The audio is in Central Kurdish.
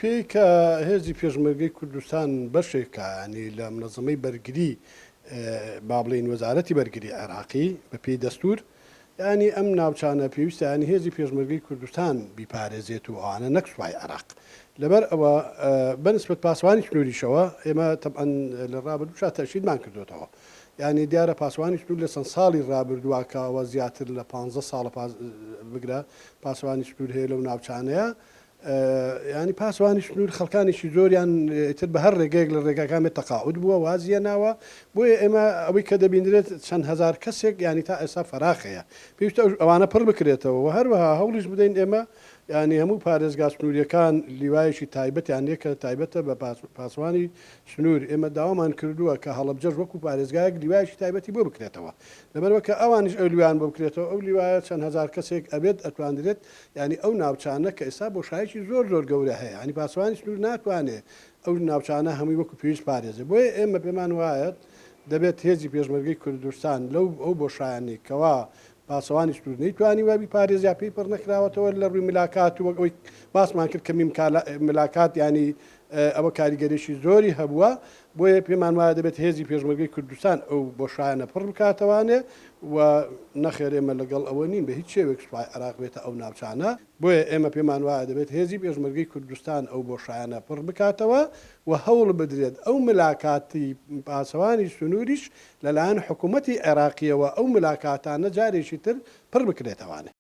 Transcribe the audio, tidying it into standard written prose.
پێی کە هێزی پێشمەرگەی کوردستان بەشێکە ینی لە منەظەمەی بەرگری با بڵێن وەزارەتی بەرگری عێراقی بە پێی دەستور ینی ئەم ناوچانە پێویستە ینی هێزی پێشمەرگەی کوردستان بیپارێزێت و ئەوانە نەک سوپای عێراق لەبەر ئەوە بەنسبەت پاسوانی سنووریشەوە ئێمە تەبعەن لە ڕابردوو تەشیدمان کردوێتەوە ینی دیارە پاسوانی سنوور لە چەند ساڵی ڕابردووەکەەوە زیاتر لە 15 ساڵ بگرە پاسوانی سنوور هەیە لەو ناوچانەیە ینی پاسوانی سنوور خەڵکانێکی زۆریان تر بە هەر ڕێگەیەک لە ڕێگاکان تەقاعود بووە وازیە ناوە بۆیە ئێمە ئەوەی کە دەبینرێت چەند هزار کەسێک ینی تا ئێستا فراخەیە پێویستە ئەوانە پڕ بکرێتەوە و هەروەها هەوڵیش بدەین ئێمە ینی هەموو پارێزگا سنووریەکان لیوایشی تایبەتیان لێکە تایبەتە بە پاسوانی سنوور ئێمە داوامان کردووە کە هەڵەبجەش وەکو پارێزگایەک لیوایشی تایبەتی بۆ بکرێتەوە لەبەرەوە کە ئەوانش ئەو لیوان بۆ بکرێتەوە ئەو لیوایە چەند هزار کەسێک ئەبێت ئەتواندرێت ینی ئەو ناوچانە کە ئێستا بۆ شایکی زۆر گەورە هەیە ینی پاسوانی سنوور ناتوانێت ئەو ناوچانە هەمووی وەکو پێویست پارێزە بۆیە ئێمە پێمان وایەت دەبێت هێزی پێشمەرگەی کوردستان لەو ئەو بۆ شایانی کەوا پاسەوانی سنوور نەیتوانی وابی پارێزیا پێی پڕ نەکراوەتەوە لە ڕووی ملاکات و ئەوەی باسمان کرد کە ملاکات ینی ئەوە کاریگەریشی زۆری هەبووە بۆیە پێمان وایە دەبێت هێزی پێشمەرگەی کوردستان ئەو بۆ شایانە پڕ بکاتەوانێ و نەخێر ئێمە لەگەڵ ئەوە نین بە هیچ شێوێک سوپای عێراق بێتە ئەو ناوچانە بۆیە ئێمە پێمان وایە دەبێت هێزی پێشمەرگەی کوردستان ئەو بۆ شایانە پڕ بکاتەوە و هەوڵ بدرێت ئەو ملاکاتی پاسەوانی سنووریش لەلایەن حکوومەتی عێراقیەوە ئەو ملاکاتانە جارێکی تر پڕ بکرێتەوانێ